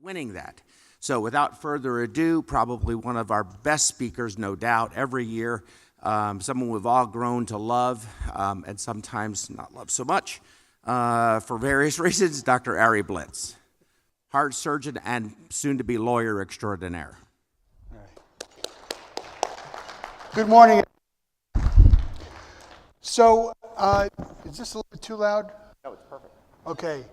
winning that. So without further ado, probably one of our best speakers, no doubt, every year, someone we've all grown to love, and sometimes not love so much, for various reasons, Dr. Arie Blitz, heart surgeon and soon-to-be lawyer extraordinaire. All right. Good morning. So, is this a little bit too loud? No, it's perfect. Okay.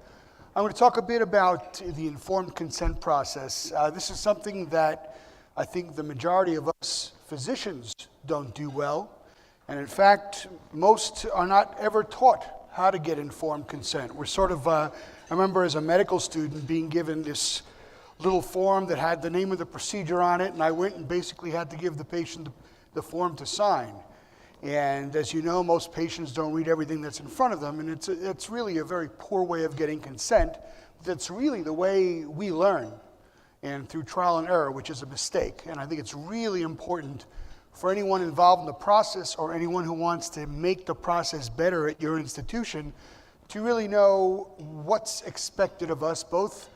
I'm going to talk a bit about the informed consent process. This is something that I think the majority of us physicians don't do well. And in fact, most are not ever taught how to get informed consent. We're sort of, I remember as a medical student being given this little form that had the name of the procedure on it, and I went and basically had to give the patient the form to sign. And as you know, most patients don't read everything that's in front of them, and it's really a very poor way of getting consent. That's really the way we learn, and through trial and error, which is a mistake. And I think it's really important for anyone involved in the process or anyone who wants to make the process better at your institution to really know what's expected of us, both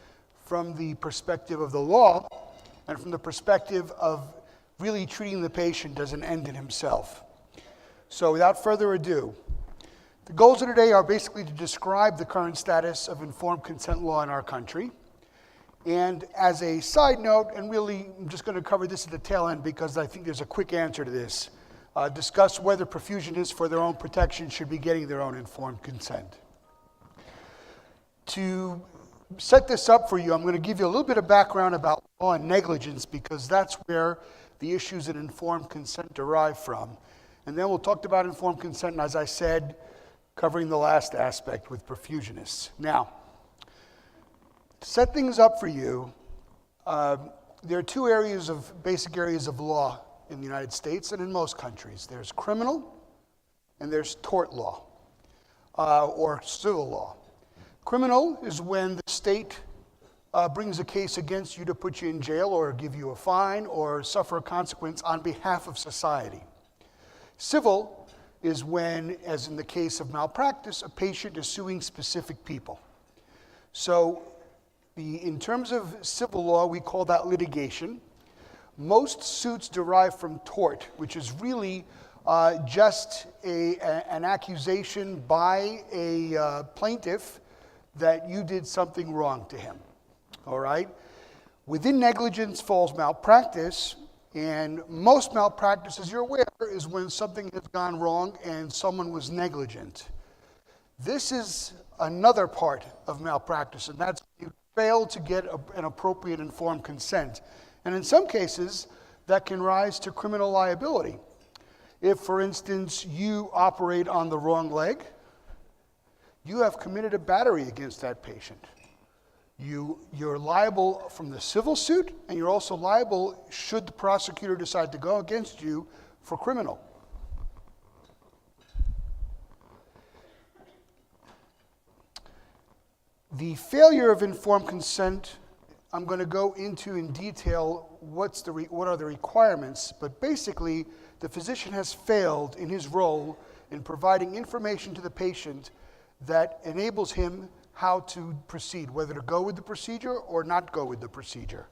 from the perspective of the law and from the perspective of really treating the patient as an end in himself. So without further ado, the goals of today are basically to describe the current status of informed consent law in our country. And as a side note, and really I'm just going to cover this at the tail end because I think there's a quick answer to this, discuss whether perfusionists for their own protection should be getting their own informed consent. To set this up for you, I'm going to give you a little bit of background about law and negligence because that's where the issues in informed consent derive from. And then we'll talk about informed consent, and as I said, covering the last aspect with perfusionists. Now, to set things up for you, there are two basic areas of law in the United States and in most countries. There's criminal and there's tort law, or civil law. Criminal is when the state brings a case against you to put you in jail or give you a fine or suffer a consequence on behalf of society. Civil is when, as in the case of malpractice, a patient is suing specific people. So in terms of civil law, we call that litigation. Most suits derive from tort, which is really just an accusation by a plaintiff that you did something wrong to him. All right? Within negligence falls malpractice. And most malpractice, as you're aware, is when something has gone wrong and someone was negligent. This is another part of malpractice, and that's you fail to get an appropriate informed consent. And in some cases, that can rise to criminal liability. If, for instance, you operate on the wrong leg, you have committed a battery against that patient. You're liable from the civil suit, and you're also liable should the prosecutor decide to go against you for criminal. The failure of informed consent, I'm going to go into in detail what are the requirements, but basically the physician has failed in his role in providing information to the patient that enables him how to proceed, whether to go with the procedure or not go with the procedure.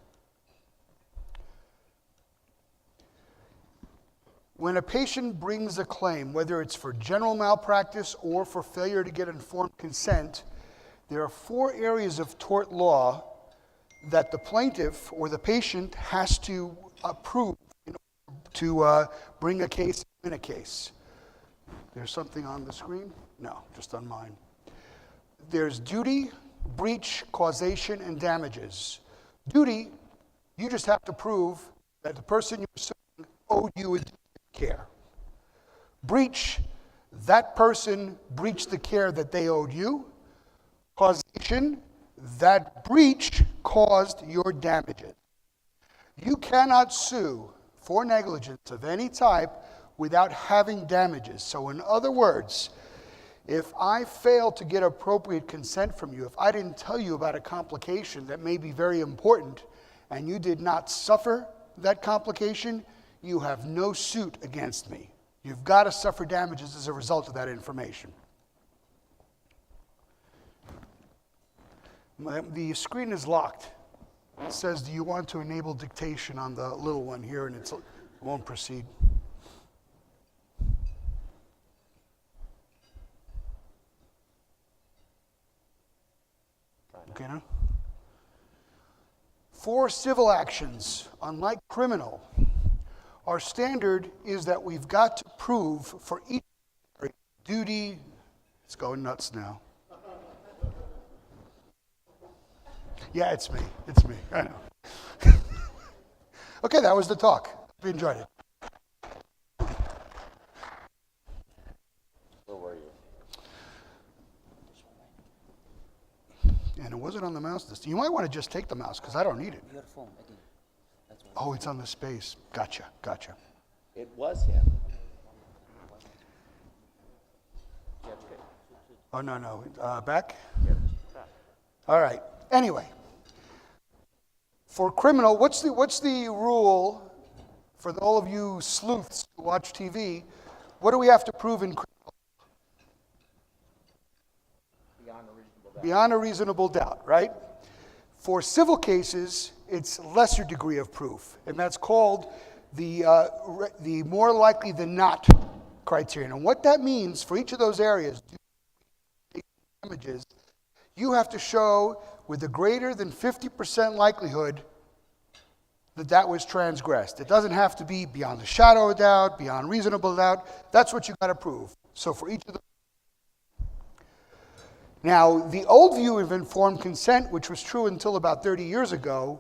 When a patient brings a claim, whether it's for general malpractice or for failure to get informed consent, there are 4 areas of tort law that the plaintiff or the patient has to approve in order to bring a case, win a case. There's something on the screen? No, just on mine. There's duty, breach, causation, and damages. Duty, you just have to prove that the person you're suing owed you a duty of care. Breach, that person breached the care that they owed you. Causation, that breach caused your damages. You cannot sue for negligence of any type without having damages. So in other words, if I fail to get appropriate consent from you, if I didn't tell you about a complication that may be very important and you did not suffer that complication, you have no suit against me. You've got to suffer damages as a result of that information. The screen is locked. It says, do you want to enable dictation on the little one here, and it won't proceed. Okay, now? For civil actions, unlike criminal, our standard is that we've got to prove for each duty. It's going nuts now. Yeah, it's me. It's me. I know. Okay, that was the talk. Hope you enjoyed it. Where were you? And it wasn't on the mouse this time. You might want to just take the mouse because I don't need it. Your phone, I think. That's what Oh, it's on the space. Gotcha. it was him. Oh, no. Back? All right. Anyway, for criminal, what's the rule for all of you sleuths who watch TV? What do we have to prove in criminal? Beyond a reasonable doubt, right? For civil cases, it's lesser degree of proof, and that's called the more likely than not criterion. And what that means for each of those areas, damages, you have to show with a greater than 50% likelihood that that was transgressed. It doesn't have to be beyond a shadow of doubt, beyond reasonable doubt. That's what you got to prove. So for each of them. Now, the old view of informed consent, which was true until about 30 years ago,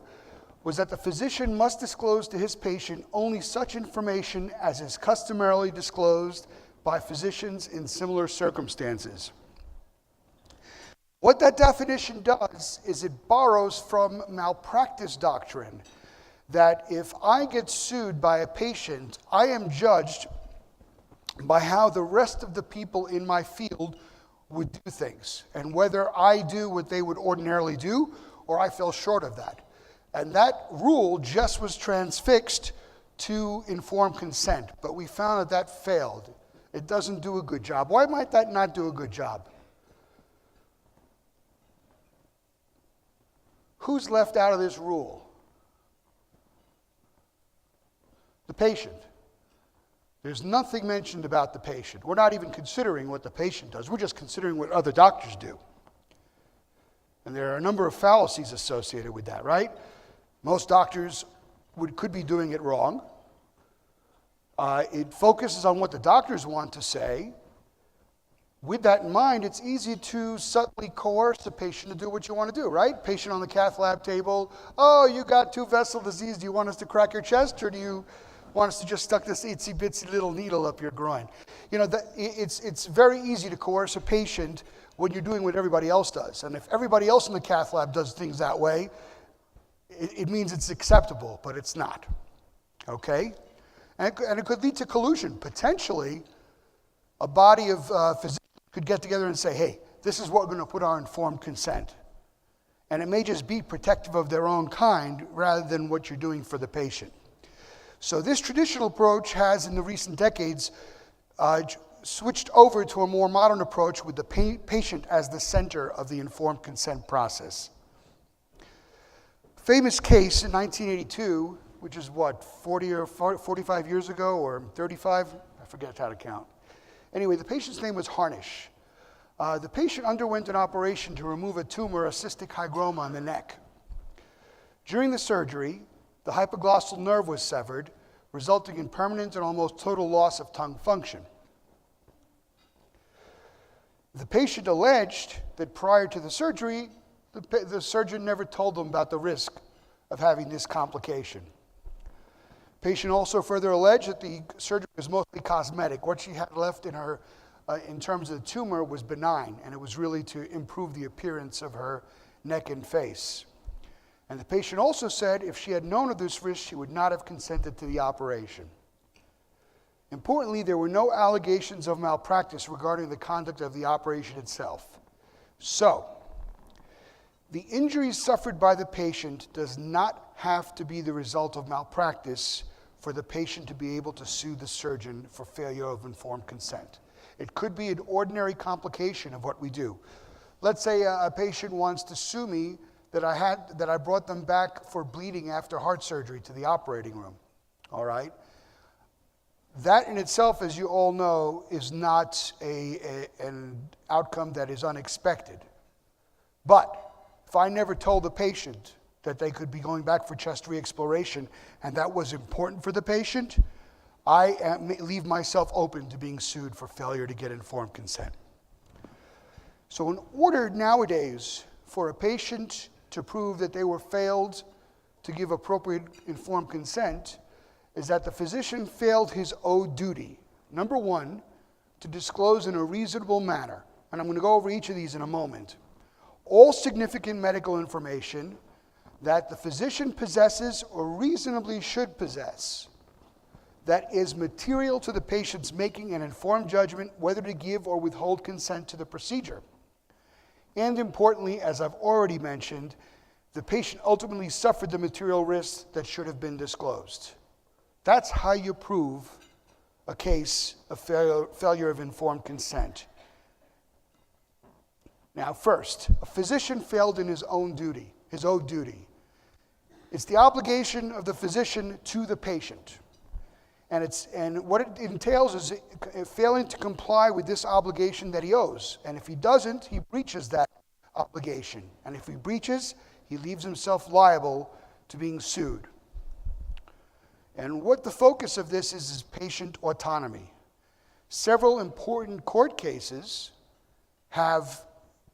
was that the physician must disclose to his patient only such information as is customarily disclosed by physicians in similar circumstances. What that definition does is it borrows from malpractice doctrine, that if I get sued by a patient, I am judged by how the rest of the people in my field would do things, and whether I do what they would ordinarily do, or I fell short of that. And that rule just was transfixed to informed consent, but we found that failed. It doesn't do a good job. Why might that not do a good job? Who's left out of this rule? The patient. There's nothing mentioned about the patient. We're not even considering what the patient does. We're just considering what other doctors do. And there are a number of fallacies associated with that, right? Most doctors could be doing it wrong. It focuses on what the doctors want to say. With that in mind, it's easy to subtly coerce a patient to do what you want to do, right? Patient on the cath lab table, oh, you got two-vessel disease. Do you want us to crack your chest, or do you want us to just stuck this itsy-bitsy little needle up your groin? You know, it's very easy to coerce a patient when you're doing what everybody else does. And if everybody else in the cath lab does things that way, it means it's acceptable, but it's not. Okay? And it could lead to collusion. Potentially, a body of physicians could get together and say, hey, this is what we're going to put our informed consent. And it may just be protective of their own kind rather than what you're doing for the patient. So this traditional approach has, in the recent decades, switched over to a more modern approach with the patient as the center of the informed consent process. Famous case in 1982, which is what, 40 or 45 years ago, or 35? I forget how to count. Anyway, the patient's name was Harnish. The patient underwent an operation to remove a tumor, a cystic hygroma on the neck. During the surgery, the hypoglossal nerve was severed, resulting in permanent and almost total loss of tongue function. The patient alleged that prior to the surgery, the surgeon never told them about the risk of having this complication. The patient also further alleged that the surgery was mostly cosmetic. What she had left in her, in terms of the tumor, was benign, and it was really to improve the appearance of her neck and face. And the patient also said if she had known of this risk, she would not have consented to the operation. Importantly, there were no allegations of malpractice regarding the conduct of the operation itself. So, the injuries suffered by the patient does not have to be the result of malpractice for the patient to be able to sue the surgeon for failure of informed consent. It could be an ordinary complication of what we do. Let's say a patient wants to sue me that I brought them back for bleeding after heart surgery to the operating room. All right? That in itself, as you all know, is not an outcome that is unexpected. But if I never told the patient that they could be going back for chest re-exploration and that was important for the patient, I leave myself open to being sued for failure to get informed consent. So in order nowadays for a patient to prove that they were failed to give appropriate informed consent is that the physician failed his owed duty. Number one, to disclose in a reasonable manner. And I'm going to go over each of these in a moment. All significant medical information that the physician possesses or reasonably should possess that is material to the patient's making an informed judgment whether to give or withhold consent to the procedure. And importantly, as I've already mentioned, the patient ultimately suffered the material risks that should have been disclosed. That's how you prove a case of failure of informed consent. Now, first, a physician failed in his owed duty. It's the obligation of the physician to the patient. And what it entails is failing to comply with this obligation that he owes. And if he doesn't, he breaches that obligation. And if he breaches, he leaves himself liable to being sued. And what the focus of this is patient autonomy. Several important court cases have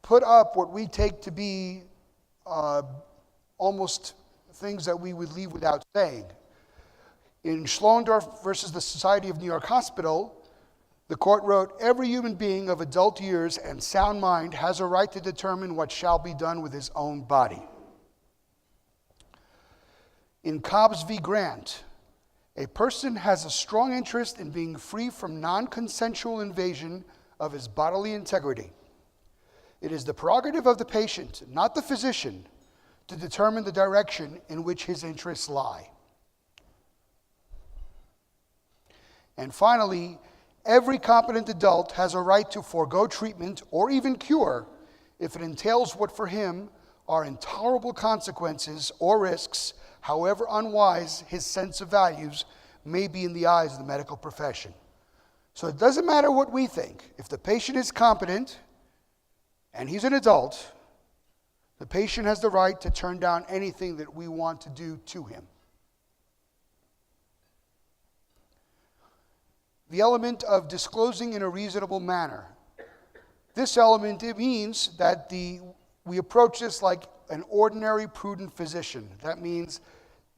put up what we take to be almost things that we would leave without saying. In Schlondorf versus the Society of New York Hospital, the court wrote, "Every human being of adult years and sound mind has a right to determine what shall be done with his own body." In Cobbs v. Grant, a person has a strong interest in being free from non-consensual invasion of his bodily integrity. It is the prerogative of the patient, not the physician, to determine the direction in which his interests lie. And finally, every competent adult has a right to forego treatment or even cure if it entails what for him are intolerable consequences or risks, however unwise his sense of values may be in the eyes of the medical profession. So it doesn't matter what we think. If the patient is competent and he's an adult, the patient has the right to turn down anything that we want to do to him. The element of disclosing in a reasonable manner. This element, it means that we approach this like an ordinary prudent physician. That means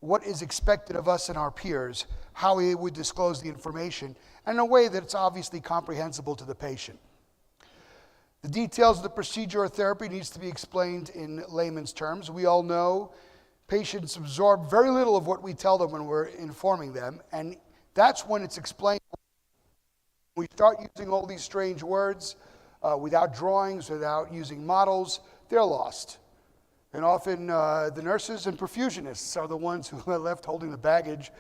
what is expected of us and our peers, how we would disclose the information, and in a way that's obviously comprehensible to the patient. The details of the procedure or therapy needs to be explained in layman's terms. We all know patients absorb very little of what we tell them when we're informing them, and that's when it's explained. We start using all these strange words without drawings, without using models, they're lost. And often the nurses and perfusionists are the ones who are left holding the baggage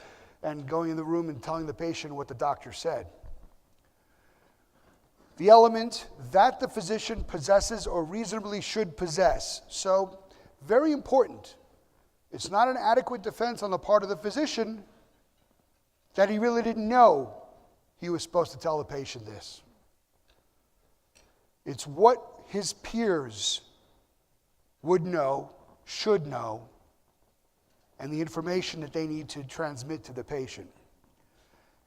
and going in the room and telling the patient what the doctor said. The element that the physician possesses or reasonably should possess. So, very important. It's not an adequate defense on the part of the physician that he really didn't know he was supposed to tell the patient this. It's what his peers would know, should know, and the information that they need to transmit to the patient.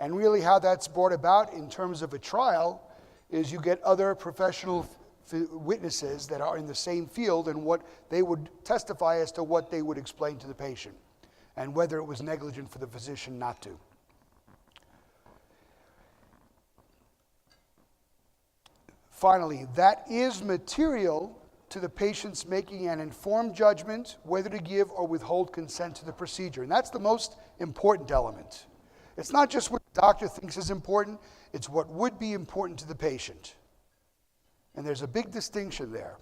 And really how that's brought about in terms of a trial is you get other professional witnesses that are in the same field and what they would testify as to what they would explain to the patient and whether it was negligent for the physician not to. Finally, that is material to the patient's making an informed judgment whether to give or withhold consent to the procedure. And that's the most important element. It's not just what the doctor thinks is important, it's what would be important to the patient. And there's a big distinction there.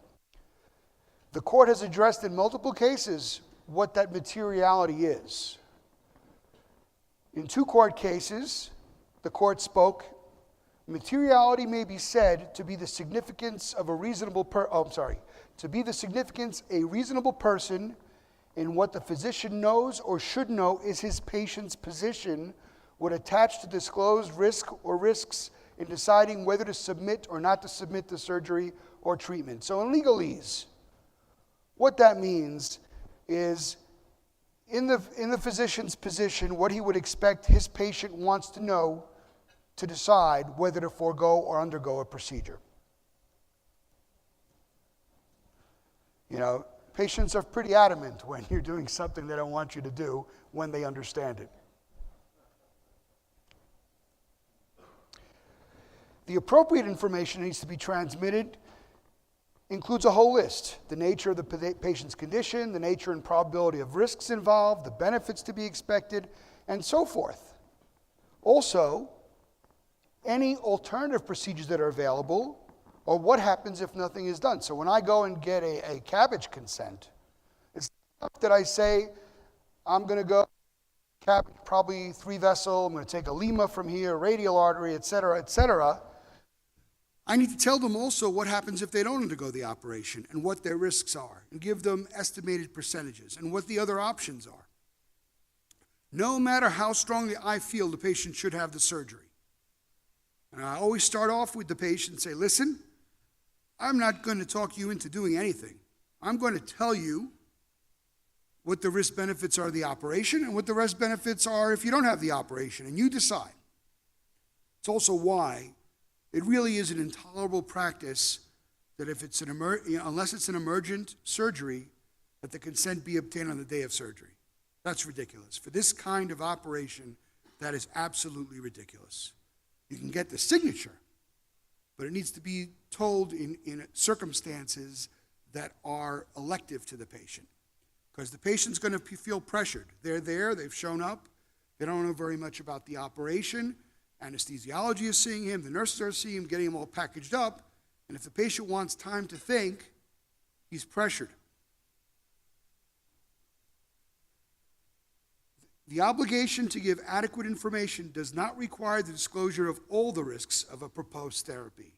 The court has addressed in multiple cases what that materiality is. In 2 court cases, the court spoke, materiality may be said to be the significance of a reasonable to be the significance a reasonable person in what the physician knows or should know is his patient's position would attach to disclosed risk or risks in deciding whether to submit or not to submit to surgery or treatment. So in legalese, what that means is in the physician's position, what he would expect his patient wants to know to decide whether to forego or undergo a procedure. You know, patients are pretty adamant when you're doing something they don't want you to do when they understand it. The appropriate information needs to be transmitted includes a whole list: the nature of the patient's condition, the nature and probability of risks involved, the benefits to be expected, and so forth. Also, any alternative procedures that are available, or what happens if nothing is done. So when I go and get a cabbage consent, it's not that I say, I'm going to go cabbage, probably 3-vessel, I'm going to take a lima from here, radial artery, et cetera, et cetera. I need to tell them also what happens if they don't undergo the operation and what their risks are, and give them estimated percentages and what the other options are. No matter how strongly I feel the patient should have the surgery. And I always start off with the patient and say, listen, I'm not going to talk you into doing anything. I'm going to tell you what the risk benefits are of the operation and what the risk benefits are if you don't have the operation, and you decide. It's also why it really is an intolerable practice that if it's unless it's an emergent surgery, that the consent be obtained on the day of surgery. That's ridiculous. For this kind of operation, that is absolutely ridiculous. You can get the signature, but it needs to be told in circumstances that are elective to the patient. Because the patient's going to feel pressured. They're there, they've shown up, they don't know very much about the operation. Anesthesiology is seeing him, the nurses are seeing him, getting him all packaged up, and if the patient wants time to think, he's pressured. The obligation to give adequate information does not require the disclosure of all the risks of a proposed therapy.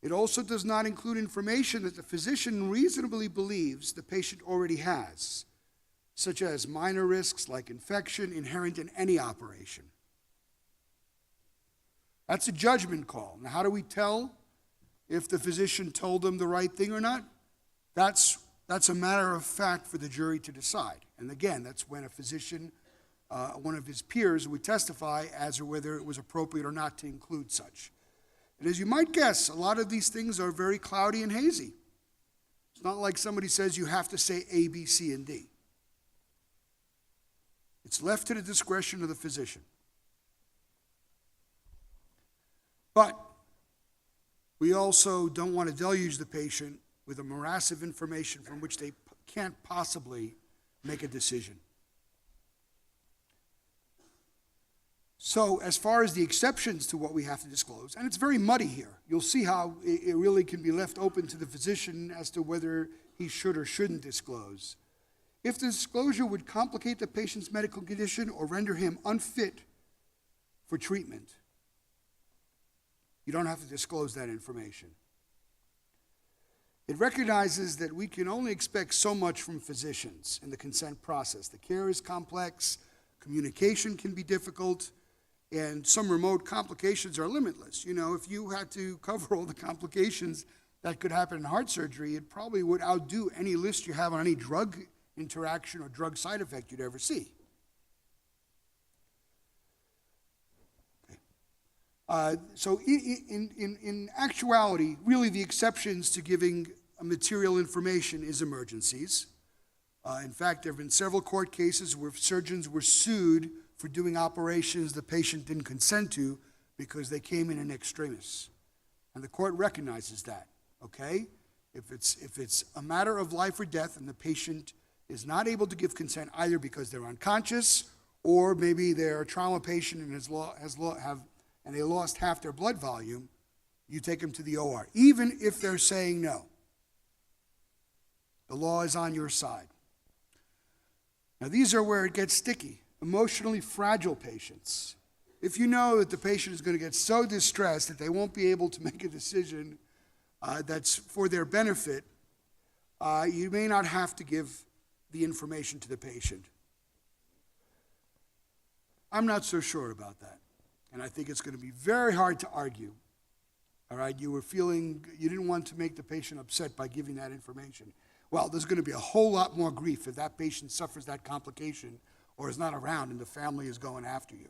It also does not include information that the physician reasonably believes the patient already has, such as minor risks like infection inherent in any operation. That's a judgment call. Now, how do we tell if the physician told them the right thing or not? That's a matter of fact for the jury to decide. And again, that's when a physician, one of his peers, would testify as to whether it was appropriate or not to include such. And as you might guess, a lot of these things are very cloudy and hazy. It's not like somebody says you have to say A, B, C, and D. It's left to the discretion of the physician. But we also don't want to deluge the patient with a morass of information from which they can't possibly make a decision. So as far as the exceptions to what we have to disclose, and it's very muddy here, you'll see how it really can be left open to the physician as to whether he should or shouldn't disclose. If the disclosure would complicate the patient's medical condition or render him unfit for treatment, you don't have to disclose that information. It recognizes that we can only expect so much from physicians in the consent process. The care is complex, communication can be difficult, and some remote complications are limitless. You know, if you had to cover all the complications that could happen in heart surgery, it probably would outdo any list you have on any drug interaction or drug side effect you'd ever see. So in actuality, really the exceptions to giving material information is emergencies. In fact, there have been several court cases where surgeons were sued for doing operations the patient didn't consent to because they came in extremis. And the court recognizes that, okay? If it's a matter of life or death and the patient is not able to give consent either because they're unconscious or maybe they're a trauma patient and they lost half their blood volume, you take them to the OR, even if they're saying no. The law is on your side. Now, these are where it gets sticky. Emotionally fragile patients. If you know that the patient is going to get so distressed that they won't be able to make a decision that's for their benefit, you may not have to give the information to the patient. I'm not so sure about that. And I think it's going to be very hard to argue. All right, you didn't want to make the patient upset by giving that information. Well, there's going to be a whole lot more grief if that patient suffers that complication or is not around and the family is going after you.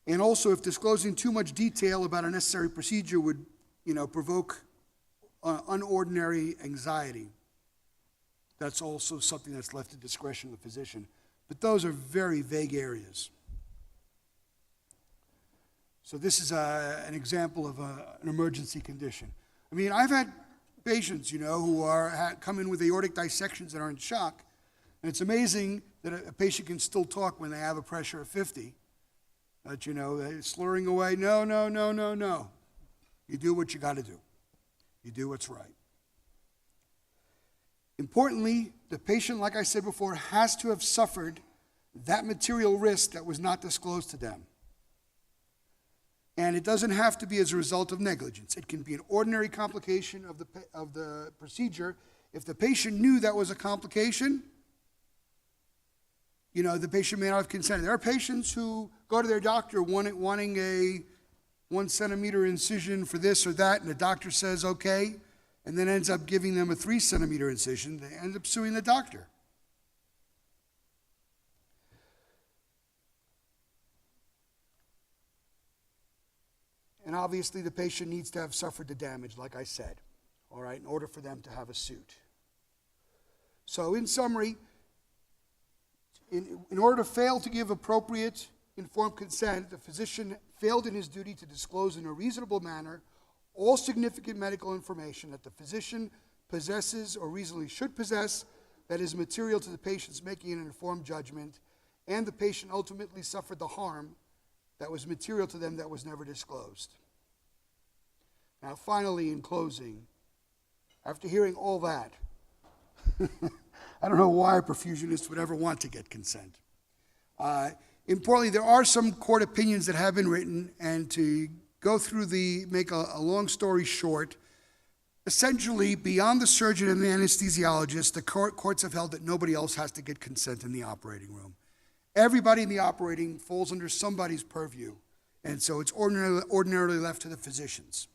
And also, if disclosing too much detail about a necessary procedure would, provoke unordinary anxiety, that's also something that's left to discretion of the physician. But those are very vague areas. So this is an example of an emergency condition. I mean, I've had patients, who come in with aortic dissections that are in shock, and it's amazing that a patient can still talk when they have a pressure of 50. But, they're slurring away, no. You do what you got to do. You do what's right. Importantly, the patient, like I said before, has to have suffered that material risk that was not disclosed to them. And it doesn't have to be as a result of negligence. It can be an ordinary complication of the procedure. If the patient knew that was a complication, the patient may not have consented. There are patients who go to their doctor wanting a 1 centimeter incision for this or that, and the doctor says okay, and then ends up giving them a 3 centimeter incision. They end up suing the doctor. And obviously the patient needs to have suffered the damage, like I said, all right, in order for them to have a suit. So in summary, in order to fail to give appropriate informed consent, the physician failed in his duty to disclose in a reasonable manner all significant medical information that the physician possesses or reasonably should possess that is material to the patient's making an informed judgment, and the patient ultimately suffered the harm that was material to them that was never disclosed. Now, finally, in closing, after hearing all that, I don't know why a perfusionist would ever want to get consent. Importantly, there are some court opinions that have been written, and to go through make a long story short, essentially, beyond the surgeon and the anesthesiologist, the courts have held that nobody else has to get consent in the operating room. Everybody in the operating falls under somebody's purview, and so it's ordinarily left to the physicians,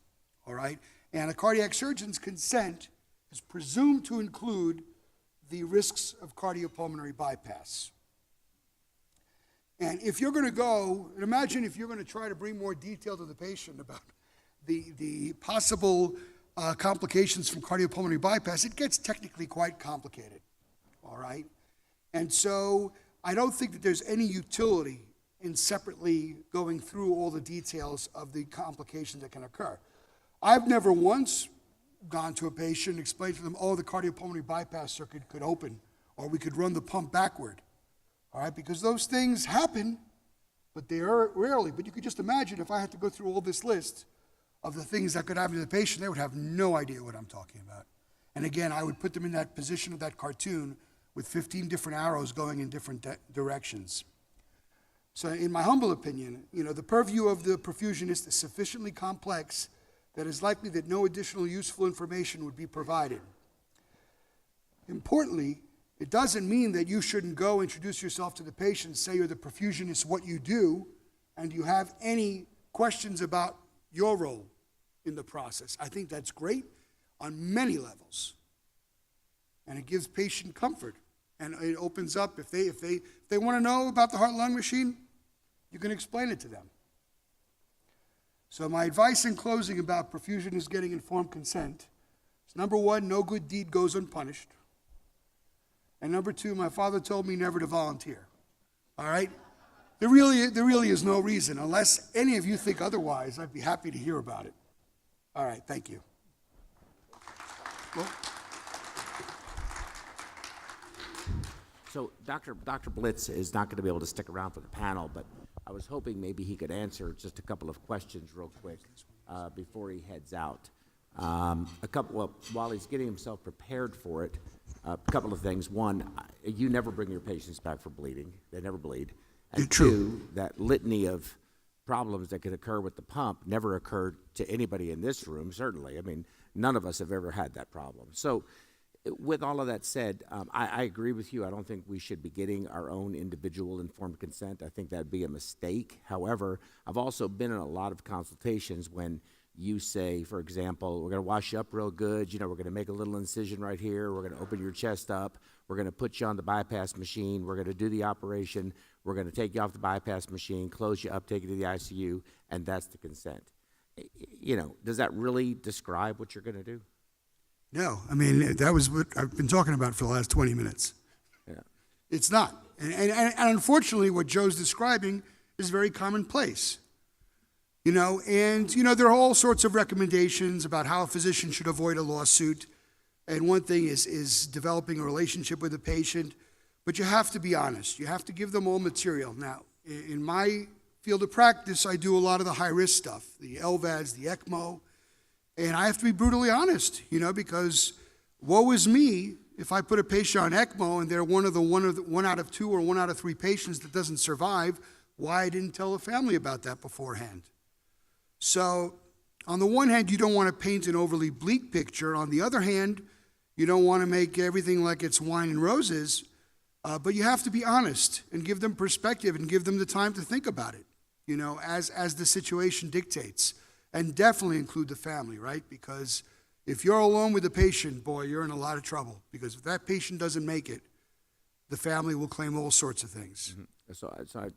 all right? And a cardiac surgeon's consent is presumed to include the risks of cardiopulmonary bypass. And if you're going to go, and imagine if you're going to try to bring more detail to the patient about the possible complications from cardiopulmonary bypass, it gets technically quite complicated, all right? And so I don't think that there's any utility in separately going through all the details of the complications that can occur. I've never once gone to a patient and explained to them, the cardiopulmonary bypass circuit could open, or we could run the pump backward, all right? Because those things happen, but they are rarely. But you could just imagine if I had to go through all this list of the things that could happen to the patient, they would have no idea what I'm talking about. And again, I would put them in that position of that cartoon with 15 different arrows going in different directions. So in my humble opinion, the purview of the perfusionist is sufficiently complex that it's likely that no additional useful information would be provided. Importantly, it doesn't mean that you shouldn't go introduce yourself to the patient, say you're the perfusionist, what you do, and you have any questions about your role in the process. I think that's great on many levels. And it gives patient comfort. And it opens up, if they want to know about the heart-lung machine, you can explain it to them. So my advice in closing about perfusionists getting informed consent is, number one, no good deed goes unpunished. And number two, my father told me never to volunteer. All right? There really is no reason. Unless any of you think otherwise, I'd be happy to hear about it. All right, thank you. Well, So Dr. Blitz is not going to be able to stick around for the panel, but I was hoping maybe he could answer just a couple of questions real quick before he heads out. While he's getting himself prepared for it, a couple of things. One, you never bring your patients back for bleeding. They never bleed. And two, that litany of problems that could occur with the pump never occurred to anybody in this room, certainly. I mean, none of us have ever had that problem. So with all of that said, I agree with you. I don't think we should be getting our own individual informed consent. I think that'd be a mistake. However, I've also been in a lot of consultations when you say, for example, we're going to wash you up real good. We're going to make a little incision right here. We're going to open your chest up. We're going to put you on the bypass machine. We're going to do the operation. We're going to take you off the bypass machine, close you up, take you to the ICU, and that's the consent. Does that really describe what you're going to do? No, I mean, that was what I've been talking about for the last 20 minutes. Yeah. It's not. And unfortunately, what Joe's describing is very commonplace. There are all sorts of recommendations about how a physician should avoid a lawsuit. And one thing is developing a relationship with the patient. But you have to be honest. You have to give them all material. Now, in my field of practice, I do a lot of the high-risk stuff, the LVADs, the ECMO. And I have to be brutally honest, because woe is me if I put a patient on ECMO and they're one out of 2 or 1 out of 3 patients that doesn't survive, why I didn't tell the family about that beforehand. So on the one hand, you don't want to paint an overly bleak picture. On the other hand, you don't want to make everything like it's wine and roses. But you have to be honest and give them perspective and give them the time to think about it, as the situation dictates. And definitely include the family, right? Because if you're alone with the patient, boy, you're in a lot of trouble. Because if that patient doesn't make it, the family will claim all sorts of things. Mm-hmm. So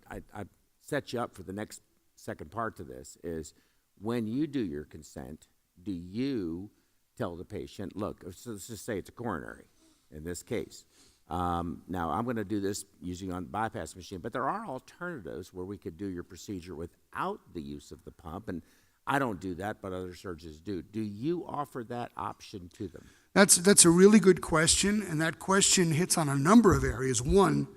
I set you up for the second part to this is when you do your consent, do you tell the patient, look, let's just say it's a coronary in this case. Now, I'm going to do this using on the bypass machine, but there are alternatives where we could do your procedure without the use of the pump. And I don't do that, but other surgeons do. Do you offer that option to them? That's a really good question, and that question hits on a number of areas. One,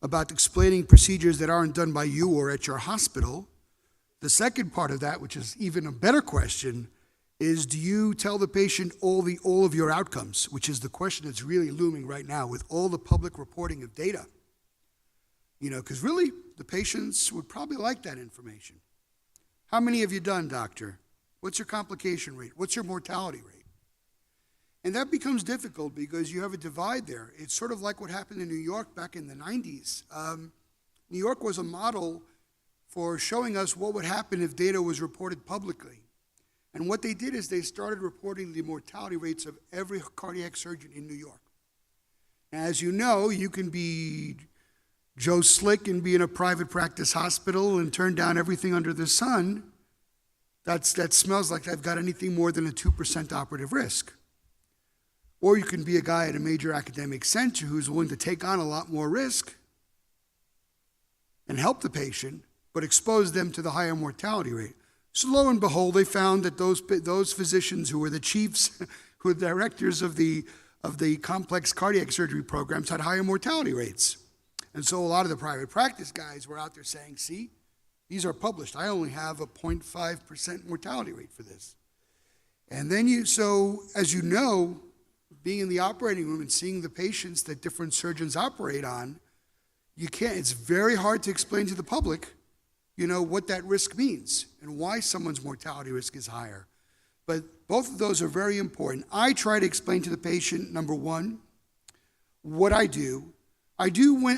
about explaining procedures that aren't done by you or at your hospital. The second part of that, which is even a better question, is do you tell the patient all of your outcomes, which is the question that's really looming right now with all the public reporting of data. Because really, the patients would probably like that information. How many have you done, doctor? What's your complication rate? What's your mortality rate? And that becomes difficult because you have a divide there. It's sort of like what happened in New York back in the 90s. New York was a model for showing us what would happen if data was reported publicly. And what they did is they started reporting the mortality rates of every cardiac surgeon in New York. As you know, you can be Joe Slick and be in a private practice hospital and turn down everything under the sun. That smells like they've got anything more than a 2% operative risk. Or you can be a guy at a major academic center who's willing to take on a lot more risk and help the patient, but expose them to the higher mortality rate. So lo and behold, they found that those physicians who were the chiefs, who were the directors of the complex cardiac surgery programs had higher mortality rates. And so a lot of the private practice guys were out there saying, see, these are published. I only have a 0.5% mortality rate for this. And then so as you know, being in the operating room and seeing the patients that different surgeons operate on, it's very hard to explain to the public, what that risk means and why someone's mortality risk is higher. But both of those are very important. I try to explain to the patient, number one, what I do. I do when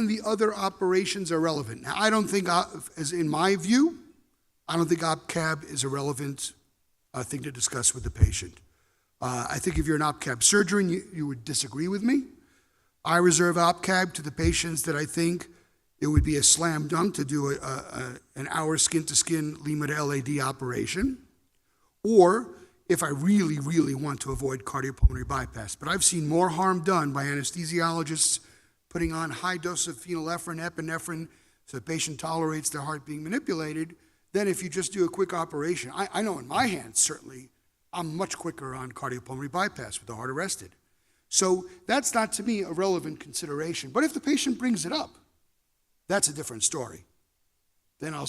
the other operations are relevant. Now, I don't think, as in my view, I don't think OPCAB is a relevant thing to discuss with the patient. I think if you're an OPCAB surgeon, you would disagree with me. I reserve OPCAB to the patients that I think it would be a slam dunk to do an hour skin-to-skin Lima to LAD operation, or if I really, really want to avoid cardiopulmonary bypass. But I've seen more harm done by anesthesiologists putting on high dose of phenylephrine, epinephrine, so the patient tolerates their heart being manipulated, than if you just do a quick operation. I know in my hands, certainly, I'm much quicker on cardiopulmonary bypass with the heart arrested. So that's not, to me, a relevant consideration. But if the patient brings it up, that's a different story. Then I'll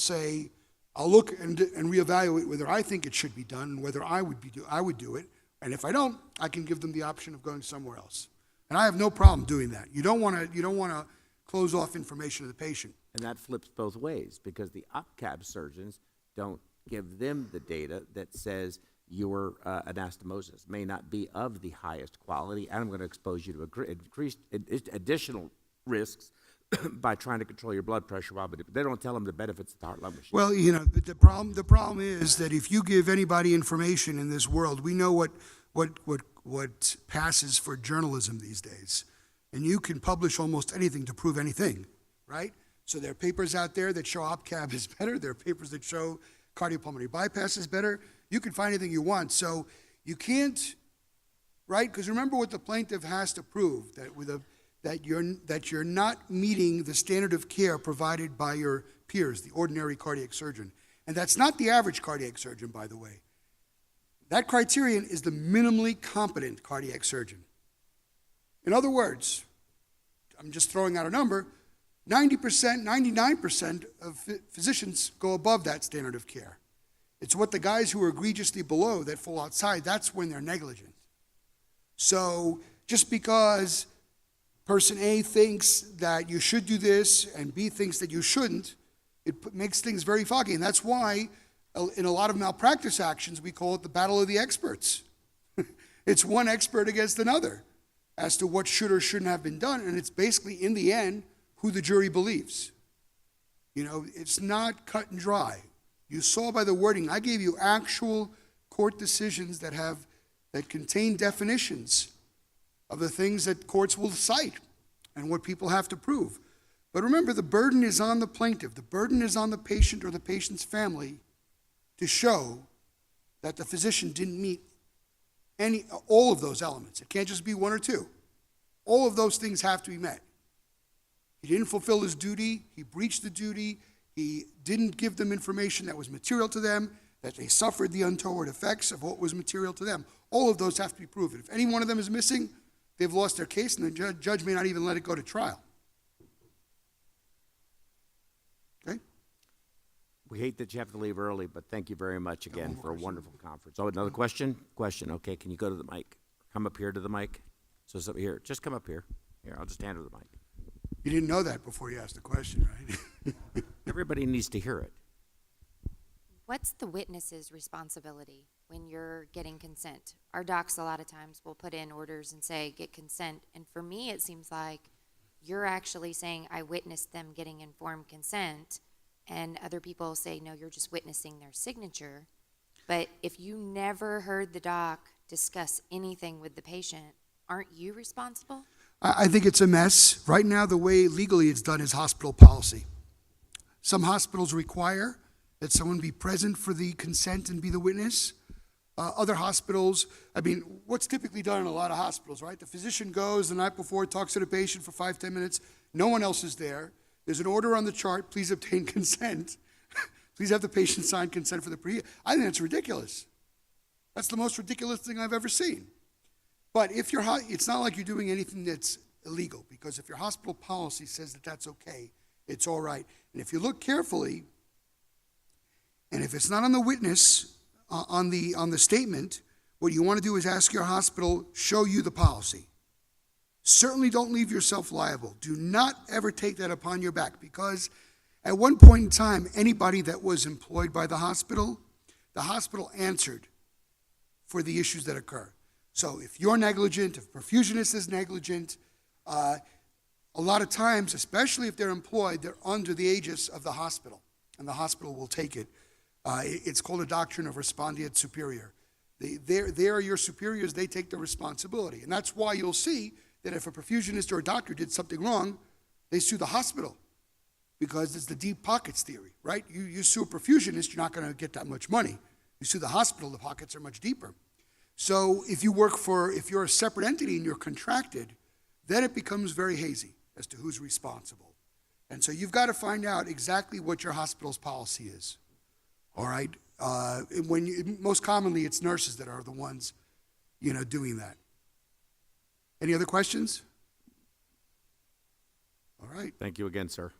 look and reevaluate whether I think it should be done and whether I would do it. And if I don't, I can give them the option of going somewhere else. And I have no problem doing that. You don't want to close off information to the patient. And that flips both ways because the OPCAB surgeons don't give them the data that says your anastomosis may not be of the highest quality, and I'm going to expose you to increased additional risks by trying to control your blood pressure while they don't tell them the benefits of the heart-lung machine. Well, you know, the problem is that if you give anybody information in this world, we know what passes for journalism these days. And you can publish almost anything to prove anything, right? So there are papers out there that show OPCAB is better. There are papers that show cardiopulmonary bypass is better. You can find anything you want. So you can't, right? Because remember what the plaintiff has to prove, that you're not meeting the standard of care provided by your peers, the ordinary cardiac surgeon. And that's not the average cardiac surgeon, by the way. That criterion is the minimally competent cardiac surgeon. In other words, I'm just throwing out a number, 90%, 99% of physicians go above that standard of care. It's what the guys who are egregiously below that fall outside, that's when they're negligent. So just because person A thinks that you should do this and B thinks that you shouldn't, it makes things very foggy. And that's why in a lot of malpractice actions, we call it the battle of the experts. It's one expert against another as to what should or shouldn't have been done. And it's basically, in the end, who the jury believes. You know, it's not cut and dry. You saw by the wording, I gave you actual court decisions that contain definitions of the things that courts will cite and what people have to prove. But remember, the burden is on the plaintiff. The burden is on the patient or the patient's family to show that the physician didn't meet all of those elements. It can't just be one or two. All of those things have to be met. He didn't fulfill his duty. He breached the duty. He didn't give them information that was material to them, that they suffered the untoward effects of what was material to them. All of those have to be proven. If any one of them is missing, they've lost their case, and the judge may not even let it go to trial. Okay? We hate that you have to leave early, but thank you very much again for a wonderful conference. Oh, another question? Question, okay. Can you go to the mic? Come up here to the mic. So it's up here. Just come up here. Here, I'll just hand her the mic. You didn't know that before you asked the question, right? Everybody needs to hear it. What's the witness's responsibility when you're getting consent? Our docs a lot of times will put in orders and say, get consent. And for me, it seems like you're actually saying, I witnessed them getting informed consent. And other people say, no, you're just witnessing their signature. But if you never heard the doc discuss anything with the patient, aren't you responsible? I think it's a mess. Right now, the way legally it's done is hospital policy. Some hospitals require that someone be present for the consent and be the witness. Other hospitals, I mean, what's typically done in a lot of hospitals, right? The physician goes the night before, talks to the patient for 5-10 minutes. No one else is there. There's an order on the chart, please obtain consent. Please have the patient sign consent for the I think that's ridiculous. That's the most ridiculous thing I've ever seen. But if it's not like you're doing anything that's illegal, because if your hospital policy says that that's okay, it's all right. And if you look carefully, and if it's not on the witness, on the statement, what you want to do is ask your hospital, show you the policy. Certainly don't leave yourself liable. Do not ever take that upon your back, because at one point in time, anybody that was employed by the hospital answered for the issues that occur. So if you're negligent, if a perfusionist is negligent, a lot of times, especially if they're employed, they're under the aegis of the hospital, and the hospital will take it. It's called a doctrine of respondeat superior. They're your superiors, they take the responsibility. And that's why you'll see that if a perfusionist or a doctor did something wrong, they sue the hospital, because it's the deep pockets theory, right? You sue a perfusionist, you're not going to get that much money. You sue the hospital, the pockets are much deeper. So if you're a separate entity and you're contracted, then it becomes very hazy as to who's responsible. And so you've got to find out exactly what your hospital's policy is. All right? Most commonly, it's nurses that are the ones, doing that. Any other questions? All right. Thank you again, sir.